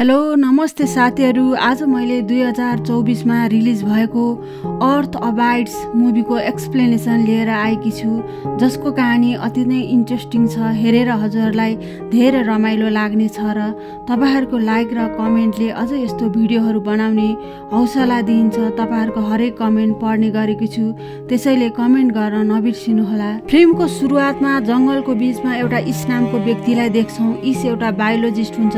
Hello नमस्ते साथीहरू। आज मैले 2024 मा रिलिज भएको अर्थ अबाइड्स मुभीको एक्सप्लेनेसन लिएर आएकी छु, जसको कहानी अति नै इन्ट्रेस्टिङ छ। हेरेर हजुरलाई धेरै रमाइलो लाग्ने छ र तपाईहरुको लाइक र कमेन्टले अझ यस्तो भिडियोहरू बनाउने हौसला दिन्छ। तपाईहरुको हरेक कमेन्ट पढ्ने गरेकी छु, त्यसैले कमेन्ट गर्न नबिर्सिनुहोला। फिल्मको सुरुवातमा जंगलको बीचमा एउटा इस नामको व्यक्तिलाई देख्छौं। इस एउटा बायोलोजिस्ट हुन्छ।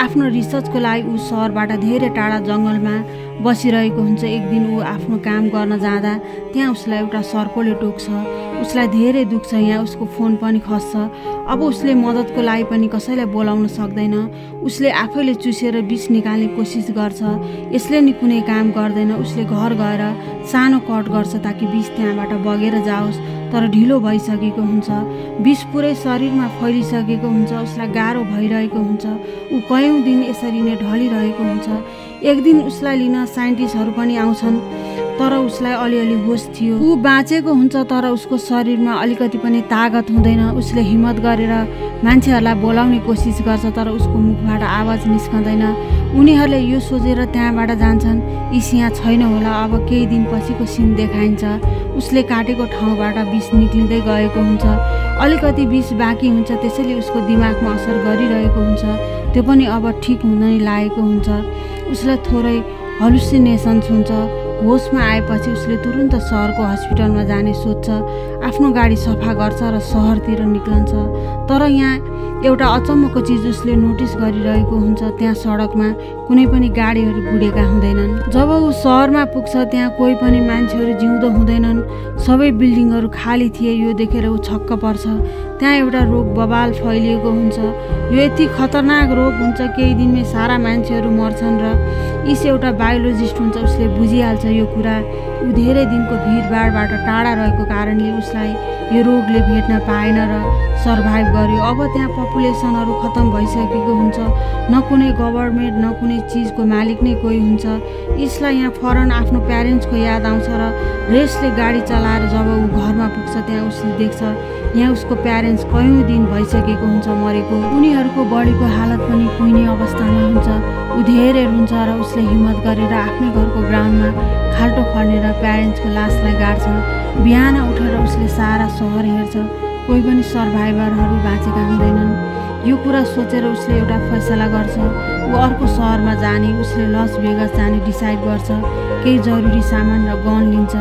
आफ्नो रिसर्चको लागि ऊ शहरबाट धेरै टाढा जंगलमा बसिरहेको हुन्छ। एक दिन ऊ आफ्नो काम गर्न जाँदा त्यहाँ उसलाई एउटा सर्पले टोक्छ। उसलाई धेरै दुख्छ। यहाँ उसको फोन पनि खस्छ। अब उसले मद्दतको लागि पनि कसैलाई बोलाउन सक्दैन। उसले आफैले चुसेर विष निकाल्ने कोसिस गर्छ। यसले नि कुनै काम गर्दैन। उसले घर गएर सानो कट गर्छ ताकि विष त्यहाँबाट बगेर जाओस्, तर ढिलो भइसकेको हुन्छ। विष पुरै शरीरमा फैलिसकेको हुन्छ। उसलाई गाह्रो भइरहेको हुन्छ। ऊ कयौं दिन यसरी नै ढलिरहेको हुन्छ। एक दिन उसलाई लिन साइन्टिस्टहरू पनि आउँछन्, तर उसलाई अलिअलि होस थियो। ऊ बाँचेको हुन्छ, तर उसको शरीरमा अलिकति पनि तागत हुँदैन। उसले हिम्मत गरेर मान्छेहरूलाई बोलाउने कोसिस गर्छ, तर उसको मुखबाट आवाज निस्कँदैन। उनीहरूले यो सोचेर त्यहाँबाट जान्छन्, इस यहाँ छैन होला। अब केही दिन पछिको सिन देखाइन्छ। उसले काटेको ठाउँबाट विष निक्लिँदै गएको हुन्छ। अलिकति विष बाँकी हुन्छ, त्यसैले उसको दिमागमा असर गरिरहेको हुन्छ। त्यो पनि अब ठिक हुन नै लागेको हुन्छ। उसलाई थोरै हलुसिनेसन्स हुन्छ। होसमा आएपछि उसले तुरुन्त सहरको हस्पिटलमा जाने सोच्छ। आफ्नो गाडी सफा गर्छ र सहरतिर निक्लन्छ। तर यहाँ एउटा अचम्मको चिज उसले नोटिस गरिरहेको हुन्छ। त्यहाँ सडकमा कुनै पनि गाडीहरू गुडेका हुँदैनन्। जब ऊ सहरमा पुग्छ, त्यहाँ कोही पनि मान्छेहरू जिउँदो हुँदैनन्। सबै बिल्डिङहरू खाली थिए। यो देखेर ऊ छक्क पर्छ। त्यहाँ एउटा रोग बबाल फैलिएको हुन्छ। यो यति खतरनाक रोग हुन्छ, केही दिनमै सारा मान्छेहरू मर्छन्। र इस एउटा बायोलोजिस्ट हुन्छ। उसले बुझिहाल्छ यो कुरा। ऊ धेरै दिनको भिडभाडबाट टाढा रहेको कारणले उसलाई यो रोगले भेट्न पाएन र सर्भाइभ गर्यो। अब त्यहाँ पपुलेसनहरू खतम भइसकेको हुन्छ। न कुनै गभर्मेन्ट न कुनै चिजको मालिक नै कोही हुन्छ। इसलाई यहाँ फरन आफ्नो प्यारेन्ट्सको याद आउँछ र रेसले गाडी चलाएर जब ऊ घरमा पुग्छ, त्यहाँ उसले देख्छ यहाँ उसको प्यारेन्ट्स कयौं दिन भइसकेको हुन्छ मरेको। उनीहरूको बडीको हालत पनि कुहिने अवस्थामा हुन्छ। ऊ धेरै रुन्छ र उसले हिम्मत गरेर आफ्नै घरको ग्राउन्डमा खाल्टो खनेर प्यारेन्ट्सको लासलाई गाड्छ। बिहान उठेर उसले सारा सहर हेर्छ। कोही पनि सर्भाइभरहरू बाँचेका हुँदैनन्। यो कुरा सोचेर उसले एउटा फैसला गर्छ। ऊ अर्को सहरमा जाने, उसले लस भेगास जाने डिसाइड गर्छ। केही जरुरी सामान र गन लिन्छ।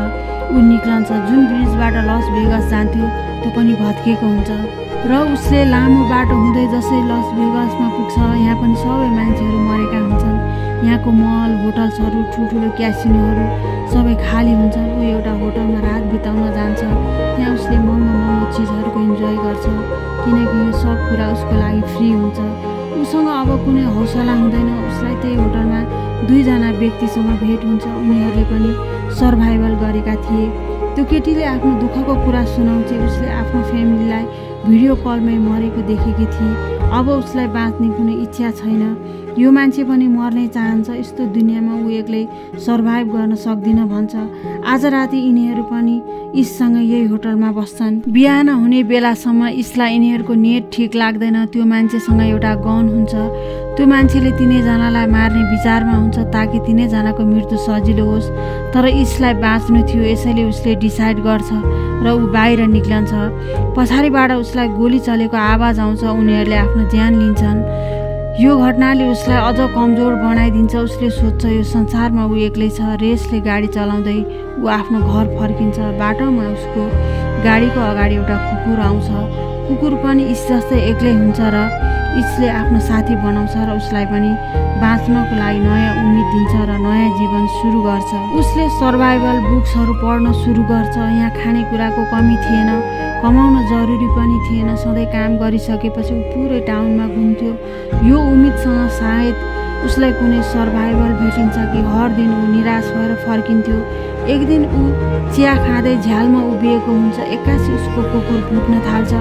ऊ निक्लन्छ। जुन ब्रिजबाट लस भेगास जान्थ्यो त्यो पनि भत्किएको हुन्छ र उसले लामो बाटो हुँदै जसै लस भेगासमा पुग्छ, यहाँ पनि सबै मान्छेहरू मरेका हुन्छन्। यहाँको मल, होटल्सहरू, ठुल्ठुलो क्यासिनोहरू सबै खाली हुन्छन्। ऊ एउटा होटलमा रात बिताउन जान्छ। त्यहाँ उसले महँगो चिजहरूको इन्जोय गर्छ, किनकि यो सब कुरा उसको लागि फ्री हुन्छ। उसँग अब कुनै हौसला हुँदैन। उसलाई त्यही होटलमा दुईजना व्यक्तिसँग भेट हुन्छ। उनीहरूले पनि सर्भाइभल गरेका थिए। त्यो केटीले आफ्नो दुःखको कुरा सुनाउँछ। उसले आफ्नो फ्यामिलीलाई भिडियो कलमै मरेको देखेकी थिए। अब उसलाई बाँच्ने कुनै इच्छा छैन। यो मान्छे पनि मर्नै चाहन्छ। यस्तो दुनियाँमा ऊ एक्लै सर्भाइभ गर्न सक्दिन भन्छ। आज राति यिनीहरू पनि इससँग यही होटलमा बस्छन्। बिहान हुने बेलासम्म इसलाई यिनीहरूको नेट ठिक लाग्दैन। त्यो मान्छेसँग एउटा गन हुन्छ। त्यो मान्छेले तिनैजनालाई मार्ने विचारमा हुन्छ ताकि तिनैजनाको मृत्यु सजिलो होस्, तर इसलाई बाँच्नु थियो। यसैले उसले डिसाइड गर्छ र ऊ बाहिर निक्लन्छ। पछाडिबाट उसलाई गोली चलेको आवाज आउँछ। उनीहरूले आफ्नो ज्यान लिन्छन्। यो घटनाले उसलाई अझ कमजोर बनाइदिन्छ। उसले सोच्छ यो संसारमा ऊ एक्लै छ। रेसले गाडी चलाउँदै ऊ आफ्नो घर फर्किन्छ। बाटोमा उसको गाडीको अगाडि एउटा कुकुर आउँछ। कुकुर पनि इस जस्तै एक्लै हुन्छ र इसले आफ्नो साथी बनाउँछ र उसलाई पनि बाँच्नको लागि नयाँ उम्मिद दिन्छ र नयाँ जीवन सुरु गर्छ। उसले सर्भाइभल बुक्सहरू पढ्न सुरु गर्छ। यहाँ खानेकुराको कमी थिएन, कमाउन जरुरी पनि थिएन। सधैँ काम गरिसकेपछि ऊ पुरै टाउनमा घुम्थ्यो। यो उम्मिदसँग सायद उसलाई कुनै सर्भाइभल भेटिन्छ कि हर दिन ऊ निराश भएर फर्किन्थ्यो। एक दिन ऊ चिया खाँदै झ्यालमा उभिएको हुन्छ। एक्कासी उसको कुकुर भुक्न थाल्छ।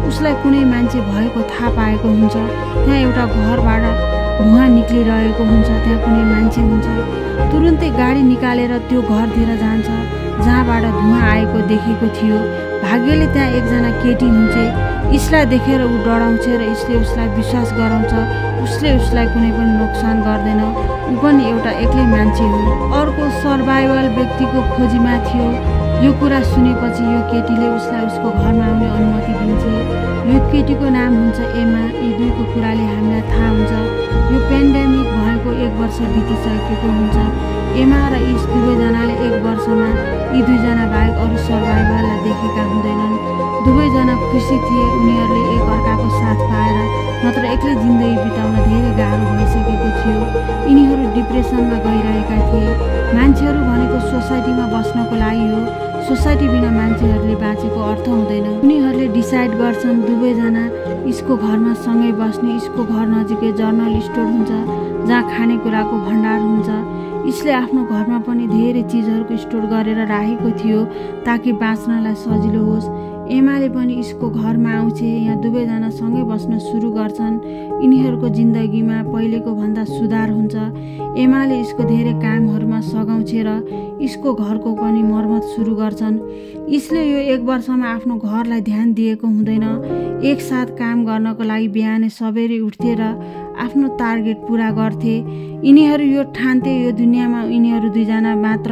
उसलाई कुनै मान्छे भएको थाहा पाएको हुन्छ। त्यहाँ एउटा घरबाट धुवाँ निक्लिरहेको हुन्छ। त्यहाँ कुनै मान्छे हुन्छ। तुरुन्तै गाडी निकालेर त्यो घरतिर जान्छ जहाँबाट धुवाँ आएको देखेको थियो। भाग्यले त्यहाँ एकजना केटी हुन्छ। यसलाई देखेर ऊ डराउँछ र यसले उसलाई विश्वास गराउँछ उसले उसलाई कुनै पनि नोक्सान गर्दैन, ऊ पनि एउटा एक्लै मान्छे हो। अर्को सर्भाइभल व्यक्तिको खोजीमा थियो। यो कुरा सुनेपछि यो केटीले उसलाई उसको घरमा आउने अनुमति दिन्छ। यो केटीको नाम हुन्छ एमा। यी दुईको कुराले हामीलाई थाहा हुन्छ यो पेन्डेमिक भएको 1 वर्ष बितिसकेको हुन्छ। एमा र इस दुवैजनाले 1 वर्षमा यी दुईजना बाहेक अरू सर्भाइभललाई देखेका हुँदैनन्। दुवैजना खुसी थिए उनीहरूले एक अर्काको साथ पाएर, नत्र एक्लै जिन्दगी बिताउन धेरै गाह्रो भइसकेको थियो। यिनीहरू डिप्रेसनमा गइरहेका थिए। मान्छेहरू भनेको सोसाइटीमा बस्नको लागि हो, सोसाइटी बिना मान्छेहरूले बाँचेको अर्थ हुँदैन। उनीहरूले डिसाइड गर्छन् दुवैजना इसको घरमा सँगै बस्ने। इसको घर नजिकै जर्नल स्टोर हुन्छ जहाँ खानेकुराको भण्डार हुन्छ। इसले आफ्नो घरमा पनि धेरै चिजहरूको स्टोर गरेर राखेको थियो ताकि बाँच्नलाई सजिलो होस्। एमाले पनि इसको घरमा आउँछ। यहाँ दुवैजना सँगै बस्न सुरु गर्छन्। यिनीहरूको जिन्दगीमा पहिलेको भन्दा सुधार हुन्छ। एमाले इसको धेरै कामहरूमा सघाउँछ र इसको घरको पनि मर्मत सुरु गर्छन्। इसले यो 1 वर्षमा आफ्नो घरलाई ध्यान दिएको हुँदैन। एकसाथ काम गर्नको लागि बिहानै सबेरै उठ्थे र आफ्नो टार्गेट पुरा गर्थे। यिनीहरू यो ठान्थे यो दुनियाँमा यिनीहरू दुईजना मात्र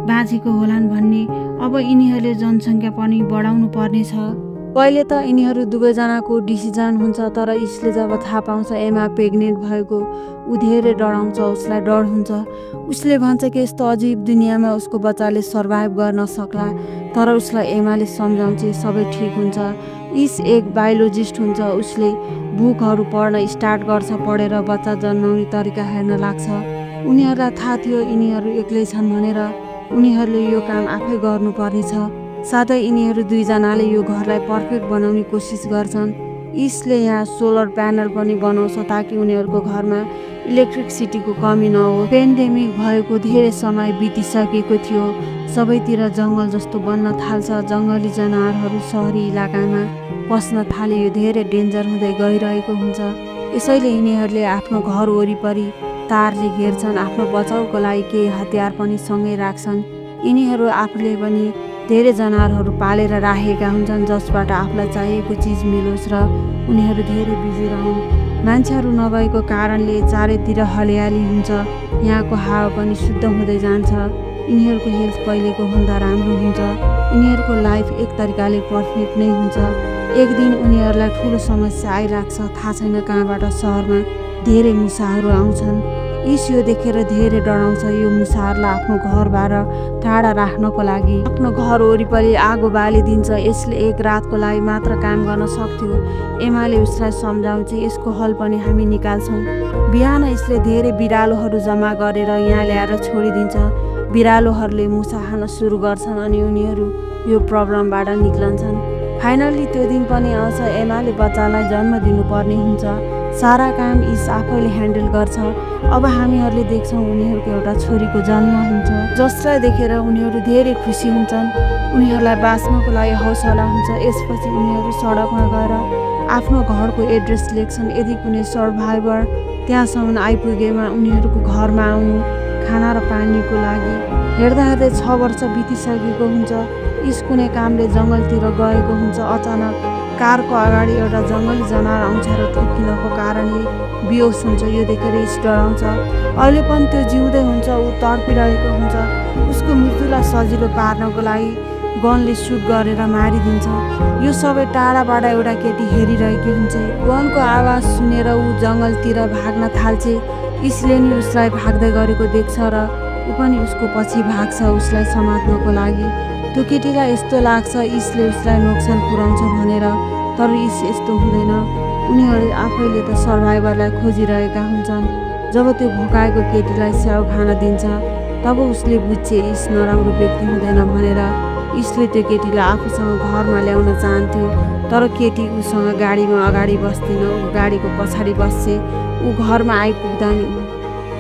बाँचेको होलान् भन्ने। अब यिनीहरूले जनसङ्ख्या पनि बढाउनु पर्नेछ। पहिले त यिनीहरू दुवैजनाको डिसिजन हुन्छ, तर इसले जब थाहा पाउँछ एमा प्रेग्नेन्ट भएको ऊ धेरै डराउँछ, उसलाई डर हुन्छ। उसले भन्छ कि यस्तो अजीब दुनियाँमा उसको बच्चाले सर्भाइभ गर्न सक्ला, तर उसलाई एमाले सम्झाउँछ सबै ठिक हुन्छ। इस एक बायोलोजिस्ट हुन्छ। उसले बुकहरू पढ्न स्टार्ट गर्छ, पढेर बच्चा जन्माउने तरिका हेर्न लाग्छ। उनीहरूलाई थाहा थियो यिनीहरू एक्लै छन् भनेर। उनीहरूले यो काम आफै गर्नुपर्नेछ। साथै यिनीहरू दुईजनाले यो घरलाई पर्फेक्ट बनाउने कोसिस गर्छन्। इसले यहाँ सोलर प्यानल पनि बनाउँछ ताकि उनीहरूको घरमा इलेक्ट्रिसिटीको कमी नहोस्। पेन्डेमिक भएको धेरै समय बितिसकेको थियो। सबैतिर जङ्गल जस्तो बन्न थाल्छ। जङ्गली जनावरहरू सहरी इलाकामा पस्न थाले। यो धेरै डेन्जर हुँदै गइरहेको हुन्छ। यसैले यिनीहरूले आफ्नो घर वरिपरि तारले घेर्छन्। आफ्नो बचाउको लागि केही हतियार पनि सँगै राख्छन्। यिनीहरू आफूले पनि धेरै जनावरहरू पालेर राखेका हुन्छन् जसबाट आफूलाई चाहिएको चिज मिलोस् र उनीहरू धेरै बिजी रहन्। मान्छेहरू नभएको कारणले चारैतिर हरियाली हुन्छ। यहाँको हावा पनि शुद्ध हुँदै जान्छ। यिनीहरूको हेल्थ पहिलेको भन्दा राम्रो हुन्छ। यिनीहरूको लाइफ एक तरिकाले पर्फेक्ट नै हुन्छ। एक दिन उनीहरूलाई ठुलो समस्या आइराख्छ। थाहा छैन कहाँबाट सहरमा धेरै मुसाहरू आउँछन्। इस यो देखेर धेरै डराउँछ। यो मुसाहरूलाई आफ्नो घरबाट टाढा राख्नको लागि आफ्नो घर वरिपरि आगो बालिदिन्छ। यसले 1 रातको लागि मात्र काम गर्न सक्थ्यो। एमाले उसलाई सम्झाउँछ यसको हल पनि हामी निकाल्छौँ। बिहान यसले धेरै बिरालोहरू जम्मा गरेर यहाँ ल्याएर छोडिदिन्छ। बिरालोहरूले मुसा खान सुरु गर्छन् अनि उनीहरू यो प्रब्लमबाट निक्लन्छन्। फाइनल्ली त्यो दिन पनि आउँछ। एमाले बच्चालाई जन्म दिनुपर्ने हुन्छ। सारा काम इस आफैले ह्यान्डल गर्छ। अब हामीहरूले देख्छौँ उनीहरूको एउटा छोरीको जन्म हुन्छ जसलाई देखेर उनीहरू धेरै खुसी हुन्छन्। उनीहरूलाई बाँच्नको लागि हौसला हुन्छ। यसपछि उनीहरू सडकमा गएर आफ्नो घरको एड्रेस लेख्छन्। यदि कुनै सर्भाइभर त्यहाँसम्म आइपुगेमा उनीहरूको घरमा आउनु खाना र पानीको लागि। हेर्दा हेर्दै 6 वर्ष बितिसकेको हुन्छ। इस कुनै कामले जङ्गलतिर गएको हुन्छ। अचानक कारको अगाडि एउटा जङ्गली जनावर आउँछ र ठोकिनको कारणले बेहोस हुन्छ। यो देखेर इस डराउँछ। अहिले पनि त्यो जिउँदै हुन्छ। ऊ तडपिरहेको हुन्छ। उसको मृत्युलाई सजिलो पार्नको लागि गनले सुट गरेर मारिदिन्छ। यो सबै टाढाबाट एउटा केटी हेरिरहेकी हुन्छ। गनको आवाज सुनेर ऊ जङ्गलतिर भाग्न थाल्छ। इसले नि उसलाई भाग्दै गरेको देख्छ र ऊ पनि उसको पछि भाग्छ उसलाई समात्नको लागि। त्यो केटीलाई यस्तो लाग्छ इसले उसलाई नोक्सान पुर्याउँछ भनेर, तर इस यस्तो हुँदैन। उनीहरू आफैले त सर्भाइभरलाई खोजिरहेका हुन्छन्। जब त्यो भोकाएको केटीलाई स्याउ खान दिन्छ तब उसले बुझ्छ इस नराम्रो व्यक्ति हुँदैन भनेर। इसले त्यो केटीलाई आफूसँग घरमा ल्याउन चाहन्थ्यो, तर केटी उसँग गाडीमा अगाडि बस्दैन। ऊ गाडीको पछाडि बस्छ। ऊ घरमा आइपुग्दा नि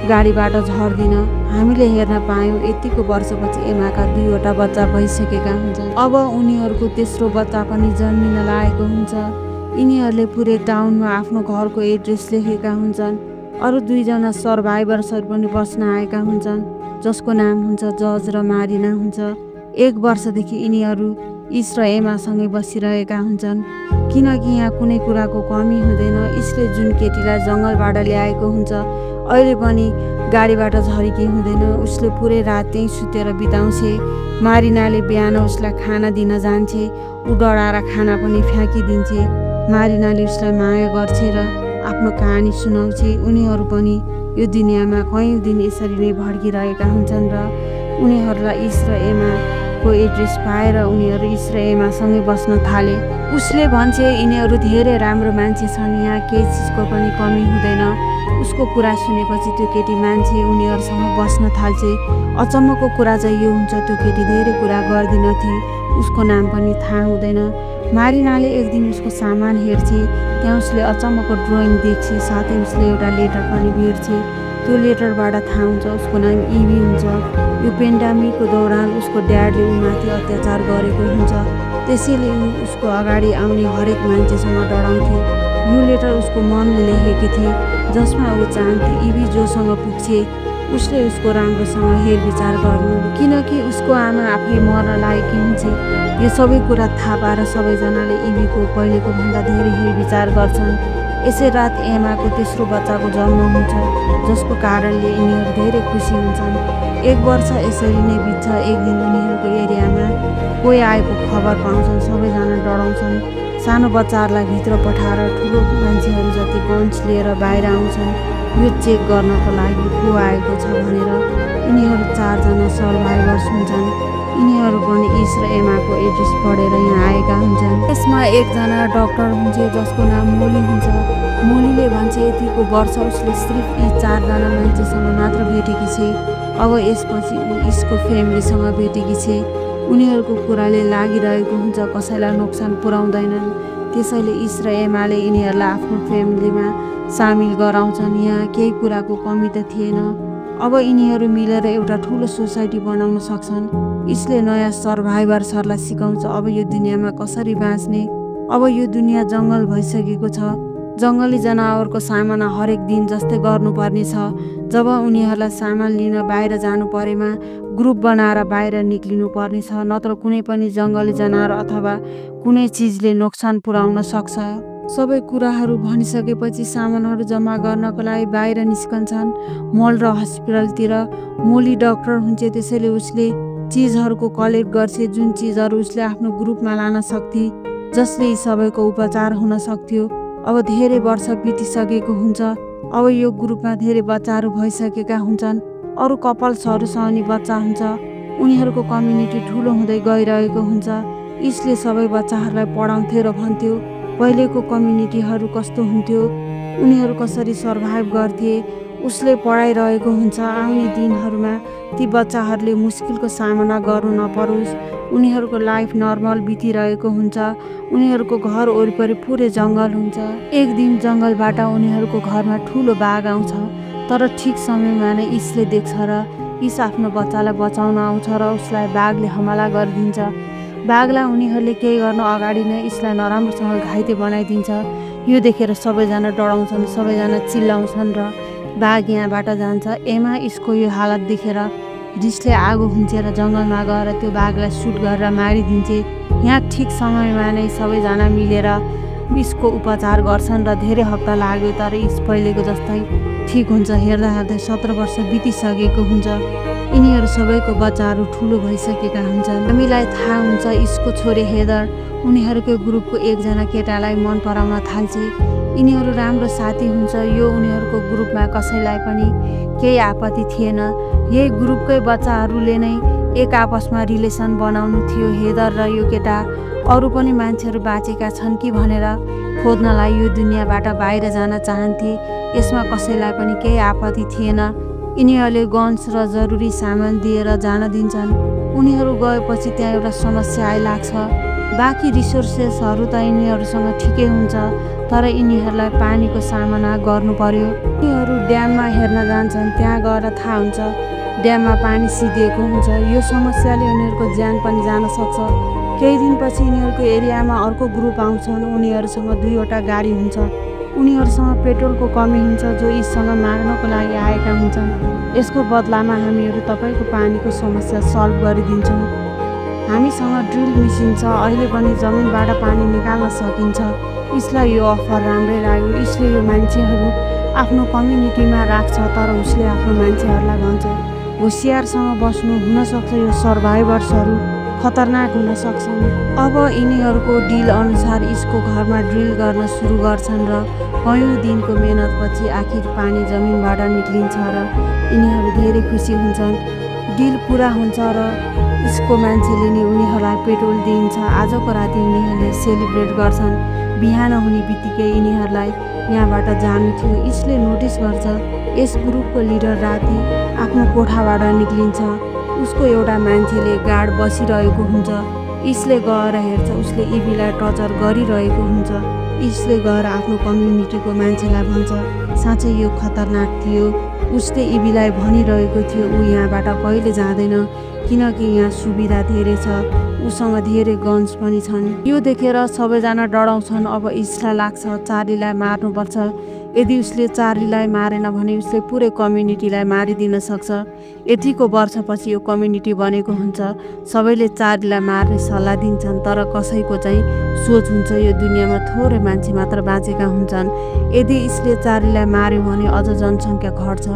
गाडीबाट झर्दिन। हामीले हेर्न पायौँ यतिको वर्षपछि एमाका 2वटा बच्चा भइसकेका हुन्छन्। अब उनीहरूको तेस्रो बच्चा पनि जन्मिन लागेको हुन्छ। यिनीहरूले पुरै टाउनमा आफ्नो घरको एड्रेस लेखेका हुन्छन्। अरू 2जना सर्भाइभर्सहरू पनि बस्न आएका हुन्छन् जसको नाम हुन्छ जज र मारिना हुन्छ। 1 वर्षदेखि यिनीहरू इस र एमासँगै बसिरहेका हुन्छन्। किनकि यहाँ कुनै कुराको कमी हुँदैन। यसले जुन केटीलाई जङ्गलबाट ल्याएको हुन्छ अहिले पनि गाडीबाट झरेकी हुँदैन। उसले पुरै रात त्यहीँ सुतेर बिताउँछे। मारिनाले बिहान उसलाई खाना दिन जान्छे, ऊ डराएर खाना पनि फ्याँकिदिन्छे। मारिनाले उसलाई माया गर्छे र आफ्नो कहानी सुनाउँछे। उनीहरू पनि यो दुनियाँमा कयौँ दिन यसरी नै भड्किरहेका हुन्छन् र उनीहरूलाई इस र एमाको एड्रेस पाएर उनीहरू इस र एमासँगै बस्न थाले। उसले भन्छे यिनीहरू धेरै राम्रो मान्छे छन्, यहाँ केही चिजको पनि कमी हुँदैन। उसको कुरा सुनेपछि त्यो केटी मान्छे उनीहरूसँग बस्न थाल्छे। अचम्मको कुरा चाहिँ यो हुन्छ त्यो केटी धेरै कुरा गर्दिनथे, उसको नाम पनि थाहा हुँदैन। मारिनाले एक दिन उसको सामान हेर्छे, त्यहाँ उसले अचम्मको ड्रइङ देख्छे, साथै उसले एउटा लेटर पनि भेट्छे। त्यो लेटरबाट थाहा हुन्छ उसको नाम इभी हुन्छ। यो पेन्डामिकको दौरान उसको ड्याडले उमाथि अत्याचार गरेको हुन्छ, त्यसैले उसको अगाडि आउने हरेक मान्छेसँग डराउँथे। यो लेटर उसको मनले लेखेकी थिए, जसमा ऊ चाहन्थे इभी जोसँग पुग्छे उसले उसको राम्रोसँग हेरविचार गर्नु, किनकि उसको आमा आफै मर्न लागेकी हुन्छे। यो सबै कुरा थाहा पाएर सबैजनाले इभीको पहिलेको भन्दा धेरै हेरविचार गर्छन्। यसै रात एमाको तेस्रो बच्चाको जन्म हुन्छ, जसको कारणले यिनीहरू धेरै खुसी हुन्छन्। 1 वर्ष यसरी नै बित्छ। एक दिन उनीहरूको एरियामा कोही आएको खबर पाउँछन्, सबैजना डराउँछन्। सानो बच्चाहरूलाई भित्र पठाएर ठुलो मान्छेहरू जति गन्स लिएर बाहिर आउँछन् यो चेक गर्नको लागि को आएको छ भनेर। यिनीहरू 4 जना सर्भाइभर्स हुन्छन्। यिनीहरू पनि इस र एमाको एड्रेस पढेर यहाँ आएका हुन्छन्। यसमा एकजना डक्टर हुन्छ जसको नाम मोली हुन्छ। मोलीले भन्छ यतिको वर्ष उसले सिर्फ यी 4 जना मान्छेसँग मात्र भेटेकी छे। अब यसपछि ऊ इसको फ्यामिलीसँग भेटेकी छे। उनीहरूको कुराले लागिरहेको हुन्छ कसैलाई नोक्सान पुर्याउँदैनन्, त्यसैले इस र एमाले यिनीहरूलाई आफ्नो फ्यामिलीमा सामेल गराउँछन्। यहाँ केही कुराको कमी त थिएन। अब यिनीहरू मिलेर एउटा ठुलो सोसाइटी बनाउन सक्छन्। इसले नयाँ सर्भाइभर्सहरूलाई सिकाउँछ अब यो दुनियाँमा कसरी बाँच्ने। अब यो दुनियाँ जङ्गल भइसकेको छ, जङ्गली जनावरको सामना हरेक दिन जस्तै गर्नुपर्ने छ। जब उनीहरूलाई सामान लिन बाहिर जानु परेमा ग्रुप बनाएर बाहिर निक्लिनु पर्ने छ, नत्र कुनै पनि जङ्गली जनावर अथवा कुनै चिजले नोक्सान पुर्याउन सक्छ। सबै कुराहरू भनिसकेपछि सामानहरू जम्मा गर्नको लागि बाहिर निस्कन्छन् मल र हस्पिटलतिर। मोली डक्टर हुन्छ, त्यसैले उसले चिजहरूको कलेक्ट गर्छ, जुन चिजहरू उसले आफ्नो ग्रुपमा लान सक्थे, जसले यी सबैको उपचार हुन सक्थ्यो। अब धेरै वर्ष बितिसकेको हुन्छ। अब यो ग्रुपमा धेरै बच्चाहरू भइसकेका हुन्छन्। अरू कपल्सहरूसँग नि बच्चा हुन्छ। उनीहरूको कम्युनिटी ठुलो हुँदै गइरहेको हुन्छ। इसले सबै बच्चाहरूलाई पढाउँथ्यो र भन्थ्यो पहिलेको कम्युनिटीहरू कस्तो हुन्थ्यो, उनीहरू कसरी सर्भाइभ गर्थे। उसले पढाइरहेको हुन्छ आउने दिनहरूमा ती बच्चाहरूले मुस्किलको सामना गर्नु नपरोस्, उनीहरूको लाइफ नर्मल बितिरहेको हुन्छ। उनीहरूको घर वरिपरि पुरै जङ्गल हुन्छ। एक दिन जङ्गलबाट उनीहरूको घरमा ठुलो बाघ आउँछ, तर ठिक समयमा नै इसले देख्छ र इस आफ्नो बच्चालाई बचाउन आउँछ र उसलाई बाघले हमला गरिदिन्छ। बाघलाई उनीहरूले केही गर्न अगाडि नै इसलाई नराम्रोसँग घाइते बनाइदिन्छ। यो देखेर सबैजना डराउँछन्, सबैजना चिल्लाउँछन् र बाघ यहाँबाट जान्छ। एमा इसको यो हालत देखेर रिसले आगो हुन्चेर जङ्गलमा गएर त्यो बाघलाई सुट गरेर मारिदिन्छे। यहाँ ठिक समयमा नै सबैजना मिलेर इसको उपचार गर्छन् र धेरै हप्ता लाग्यो, तर इस पहिलेको जस्तै ठिक हुन्छ। हेर्दा हेर्दै 17 वर्ष बितिसकेको हुन्छ। यिनीहरू सबैको बच्चाहरू ठुलो भइसकेका हुन्छन्। हामीलाई थाहा हुन्छ इसको छोरी हेदर उनीहरूको ग्रुपको एकजना केटालाई मन पराउन थाल्छे। यिनीहरू राम्रो साथी हुन्छ। यो उनीहरूको ग्रुपमा कसैलाई पनि केही आपत्ति थिएन। यही ग्रुपकै बच्चाहरूले नै एक आपसमा रिलेसन बनाउनु थियो। हेदर र यो केटा अरू पनि मान्छेहरू बाँचेका छन् कि भनेर खोज्नलाई यो दुनियाँबाट बाहिर जान चाहन्थे। यसमा कसैलाई पनि केही आपत्ति थिएन। यिनीहरूले गन्स र जरुरी सामान दिएर जान दिन्छन्। उनीहरू गएपछि त्यहाँ एउटा समस्या आइलाग्छ। बाँकी रिसोर्सेसहरू त यिनीहरूसँग ठिकै हुन्छ, तर यिनीहरूलाई पानीको सामना गर्नु पर्यो। यिनीहरू ड्याममा हेर्न जान्छन्। त्यहाँ गएर थाहा हुन्छ ड्याममा पानी सिधिएको हुन्छ। यो समस्याले उनीहरूको ज्यान पनि जान सक्छ। केही दिनपछि यिनीहरूको एरियामा अर्को ग्रुप आउँछन्। उनीहरूसँग 2वटा गाडी हुन्छ। उनीहरूसँग पेट्रोलको कमी हुन्छ, जो यससँग माग्नको लागि आएका हुन्छन्। यसको बदलामा हामीहरू तपाईँको पानीको समस्या सल्भ गरिदिन्छौँ। हामीसँग ड्रिल मेसिन छ, अहिले पनि जमिनबाट पानी निकाल्न सकिन्छ। इसलाई यो अफर राम्रै लाग्यो। इसले यो मान्छेहरू आफ्नो कम्युनिटीमा राख्छ, तर उसले आफ्नो मान्छेहरूलाई भन्छ होसियारसँग बस्नु, हुनसक्छ यो सर्भाइभर्सहरू खतरनाक हुन सक्छन्। अब यिनीहरूको डिल अनुसार इसको घरमा ड्रिल गर्न सुरु गर्छन् र कयौँ दिनको मेहनतपछि आखिर पानी जमिनबाट निक्लिन्छ र यिनीहरू धेरै खुसी हुन्छन्। डिल पुरा हुन्छ र इसको मान्छेले नि उनीहरूलाई पेट्रोल दिन्छ। आजको राति उनीहरूले सेलिब्रेट गर्छन्। बिहान हुने बित्तिकै यिनीहरूलाई यहाँबाट जानु थियो। इसले नोटिस गर्छ यस ग्रुपको लिडर राति आफ्नो कोठाबाट निक्लिन्छ। उसको एउटा मान्छेले गार्ड बसिरहेको हुन्छ। इसले गएर हेर्छ, उसले इबीलाई टर्चर गरिरहेको हुन्छ। इसले गएर आफ्नो कम्युनिटीको मान्छेलाई भन्छ साँच्चै यो खतरनाक थियो। उसले इबीलाई भनिरहेको थियो ऊ यहाँबाट कहिले जाँदैन किनकि यहाँ सुविधा धेरै छ, उसँग धेरै गन्स पनि छन्। यो देखेर सबैजना डराउँछन्। अब इसलाई लाग्छ चार्लीलाई मार्नुपर्छ। यदि उसले चार्लीलाई मारेन भने उसले पुरै कम्युनिटीलाई मारिदिन सक्छ। यतिको वर्षपछि यो कम्युनिटी बनेको हुन्छ। सबैले चार्लीलाई मार्ने सल्लाह दिन्छन्, तर कसैको चाहिँ सोच हुन्छ यो दुनियाँमा थोरै मान्छे मात्र बाँचेका हुन्छन्। यदि इसले चार्लीलाई मार्यो भने अझ जनसङ्ख्या घट्छ।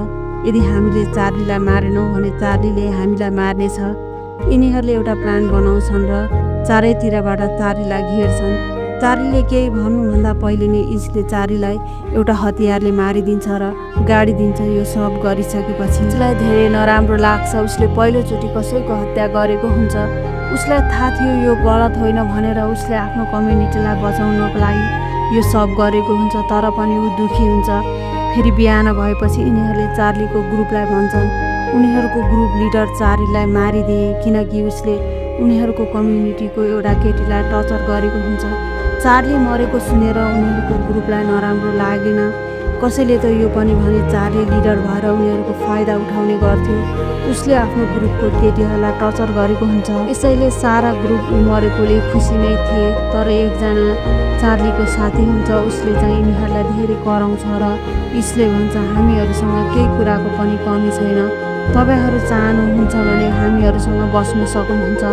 यदि हामीले चार्लीलाई मारेनौँ भने चार्लीले हामीलाई मार्नेछ। यिनीहरूले एउटा प्लान बनाउँछन् र चारैतिरबाट चार्लीलाई घेर्छन्। चार्लीले केही भन्नुभन्दा पहिले नै इसले चार्लीलाई एउटा हतियारले मारिदिन्छ र गाडी दिन्छ। यो सब गरिसकेपछि उसलाई धेरै नराम्रो लाग्छ। उसले पहिलोचोटि कसैको हत्या गरेको हुन्छ। उसलाई थाहा थियो यो गलत होइन भनेर उसले आफ्नो कम्युनिटीलाई बचाउनको लागि यो सब गरेको हुन्छ, तर पनि ऊ दुखी हुन्छ। फेरि बिहान भएपछि यिनीहरूले चार्लीको ग्रुपलाई भन्छन् उनीहरूको ग्रुप लिडर चार्लीलाई मारिदिए किनकि उसले उनीहरूको कम्युनिटीको एउटा केटीलाई टर्चर गरेको हुन्छ। चार्ली मरेको सुनेर उनीहरूको ग्रुपलाई नराम्रो लागेन। कसैले त यो पनि भने चार्ली लिडर भएर उनीहरूको फाइदा उठाउने गर्थ्यो। उसले आफ्नो ग्रुपको केटीहरूलाई टर्चर गरेको हुन्छ। यसैले सारा ग्रुप मरेकोले खुसी नै थिए। तर एकजना चार्लीको साथी हुन्छ, उसले चाहिँ यिनीहरूलाई धेरै कराउँछ र इसले भन्छ हामीहरूसँग केही कुराको पनि कमी छैन। तपाईँहरू चाहनुहुन्छ भने हामीहरूसँग बस्न सक्नुहुन्छ,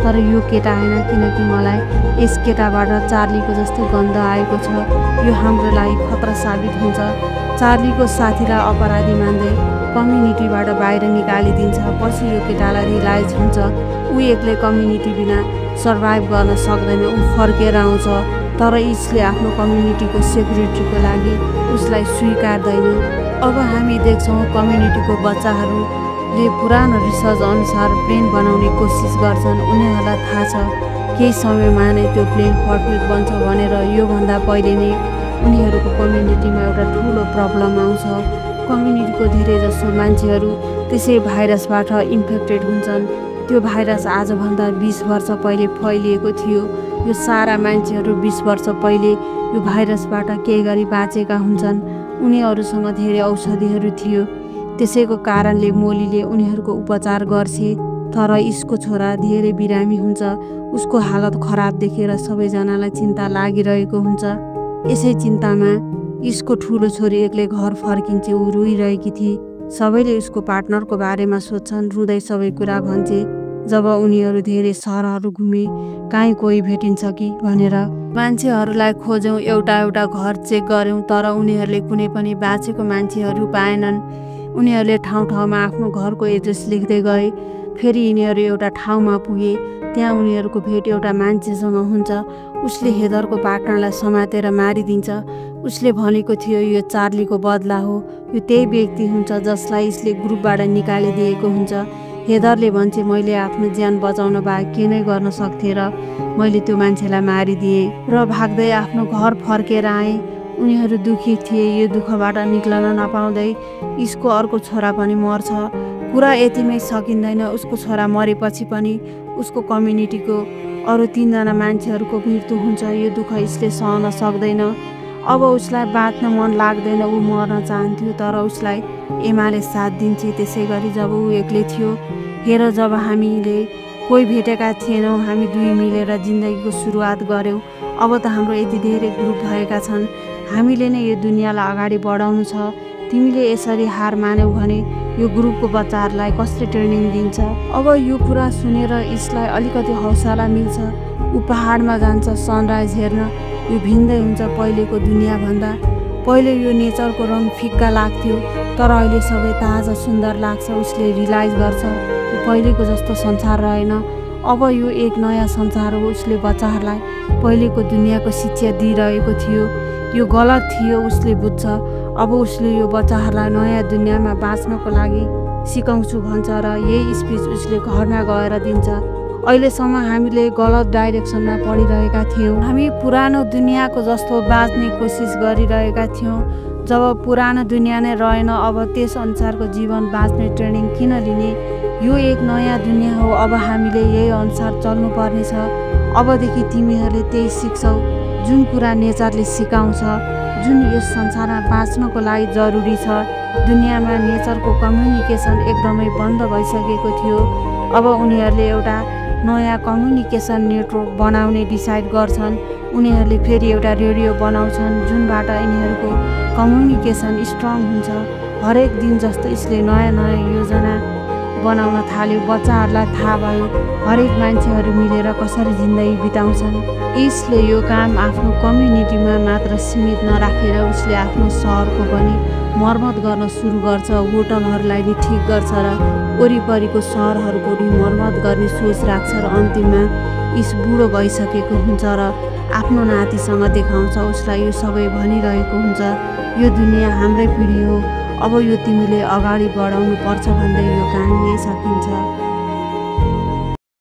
तर यो केटा होइन किनकि मलाई यस केटाबाट चार्लीको जस्तै गन्ध आएको छ। यो हाम्रो लागि खतरा साबित हुन्छ। चार्लीको साथीलाई अपराधी मान्दै कम्युनिटीबाट बाहिर निकालिदिन्छ। पछि यो केटालाई रियलाइज हुन्छ ऊ एक्लै कम्युनिटी बिना सर्भाइभ गर्न सक्दैन। ऊ फर्केर आउँछ, तर इसले आफ्नो कम्युनिटीको सेक्युरिटीको लागि उसलाई स्वीकार्दैन। अब हामी देख्छौँ कम्युनिटीको बच्चाहरूले पुरानो रिसर्च अनुसार प्लेन बनाउने कोसिस गर्छन्। उनीहरूलाई थाहा छ केही समयमा नै त्यो प्लेन पर्फेक्ट बन्छ भनेर। योभन्दा पहिले नै उनीहरूको कम्युनिटीमा एउटा ठुलो प्रब्लम आउँछ। कम्युनिटीको धेरै जसो मान्छेहरू त्यसै भाइरसबाट इन्फेक्टेड हुन्छन्। त्यो भाइरस आजभन्दा 20 वर्ष पहिले फैलिएको थियो। यो सारा मान्छेहरू 20 वर्ष पहिले यो भाइरसबाट केही गरी बाँचेका हुन्छन्। उनीहरूसँग धेरै औषधिहरू थियो। त्यसैको कारणले मोलीले उनीहरूको उपचार गर्छे। तर इसको छोरा धेरै बिरामी हुन्छ। उसको हालत खराब देखेर सबैजनालाई चिन्ता लागिरहेको हुन्छ। यसै चिन्तामा इसको ठुलो छोरी एक्लै घर फर्किन्छे। ऊ रोइरहेकी थिए। सबैले उसको पार्टनरको बारेमा सोध्छन्, रुँदै सबै कुरा भन्छे। जब उनीहरू धेरै सहरहरू घुमे काहीँ कोही भेटिन्छ कि भनेर मान्छेहरूलाई खोज्यौँ, एउटा एउटा घर चेक गऱ्यौँ, तर उनीहरूले कुनै पनि बाँचेको मान्छेहरू पाएनन्। उनीहरूले ठाउँ ठाउँमा आफ्नो घरको एड्रेस लेख्दै गए। फेरि यिनीहरू एउटा ठाउँमा पुगे। त्यहाँ उनीहरूको भेट एउटा मान्छेसँग हुन्छ। उसले हेदरको पार्टनरलाई समातेर मारिदिन्छ। उसले भनेको थियो यो चार्लीको बदला हो। यो त्यही व्यक्ति हुन्छ जसलाई यसले ग्रुपबाट निकालिदिएको हुन्छ। हेदरले भन्छ मैले आफ्नो ज्यान बचाउन बाहेक के नै गर्न सक्थेँ र मैले त्यो मान्छेलाई मारिदिएँ र भाग्दै आफ्नो घर फर्केर आएँ। उनीहरू दुखी थिए। यो दुःखबाट निक्लन नपाउँदै इसको अर्को छोरा पनि मर्छ। कुरा यतिमै सकिँदैन। उसको छोरा मरेपछि पनि उसको कम्युनिटीको अरू 3 जना मान्छेहरूको मृत्यु हुन्छ। यो दुःख इसले सहन सक्दैन। अब उसलाई बाँच्न मन लाग्दैन। ऊ मर्न चाहन्थ्यो, तर उसलाई एमाले साथ दिन्छ। त्यसै गरी जब ऊ एक्लै थियो, हेर जब हामीले कोही भेटेका थिएनौँ, हामी दुई मिलेर जिन्दगीको सुरुवात गऱ्यौँ। अब त हाम्रो यति धेरै ग्रुप भएका छन्। हामीले नै यो दुनियाँलाई अगाडि बढाउनु छ। तिमीले यसरी हार मान्यौ भने यो ग्रुपको बच्चाहरूलाई कसले ट्रेनिङ दिन्छ। अब यो कुरा सुनेर इसलाई अलिकति हौसला मिल्छ। ऊ पहाडमा जान्छ सनराइज हेर्न। यो भिन्दै हुन्छ पहिलेको दुनियाँभन्दा। पहिले यो नेचरको रङ फिक्का लाग्थ्यो, तर अहिले सबै ताजा सुन्दर लाग्छ। उसले रियलाइज गर्छ यो पहिलेको जस्तो संसार रहेन, अब यो एक नयाँ संसार हो। उसले बच्चाहरूलाई पहिलेको दुनियाँको शिक्षा दिइरहेको थियो, यो गलत थियो उसले बुझ्छ। अब उसले यो बच्चाहरूलाई नयाँ दुनियाँमा बाँच्नको लागि सिकाउँछु भन्छ र यही स्पिच उसले घरमा गएर दिन्छ। अहिलेसम्म हामीले गलत डाइरेक्सनमा पढिरहेका थियौँ। हामी पुरानो दुनियाँको जस्तो बाँच्ने कोसिस गरिरहेका थियौँ। जब पुरानो दुनियाँ नै रहेन, अब त्यस अनुसारको जीवन बाँच्ने ट्रेनिङ किन लिने? यो एक नयाँ दुनियाँ हो, अब हामीले यही अनुसार चल्नुपर्नेछ। अबदेखि तिमीहरूले त्यही सिक्छौ जुन कुरा नेचरले सिकाउँछ, जुन यस संसारमा बाँच्नको लागि जरुरी छ। दुनियाँमा नेचरको कम्युनिकेसन एकदमै बन्द भइसकेको थियो। अब उनीहरूले एउटा नयाँ कम्युनिकेसन नेटवर्क बनाउने डिसाइड गर्छन्। उनीहरूले फेरि एउटा रेडियो बनाउँछन् जुनबाट यिनीहरूको कम्युनिकेसन स्ट्रङ हुन्छ। हरेक दिन जस्तो यसले नयाँ नयाँ योजना बनाउन थाल्यो। बच्चाहरूलाई थाहा भयो हरेक मान्छेहरू मिलेर कसरी जिन्दगी बिताउँछन्। यसले यो काम आफ्नो कम्युनिटीमा मात्र सीमित नराखेर उसले आफ्नो सहरको पनि मर्मत गर्न सुरु गर्छ। होटलहरूलाई नि ठिक गर्छ र वरिपरिको सहरहरूको नि मर्मत गर्ने सोच राख्छ र अन्तिममा इस बुढो भइसकेको हुन्छ र आफ्नो नातिसँग देखाउँछ। उसलाई यो सबै भनिरहेको हुन्छ यो दुनियाँ हाम्रै पिँढी हो, अब यो तिमीले अगाडि बढाउनु पर्छ भन्दै यो कहानी सकिन्छ।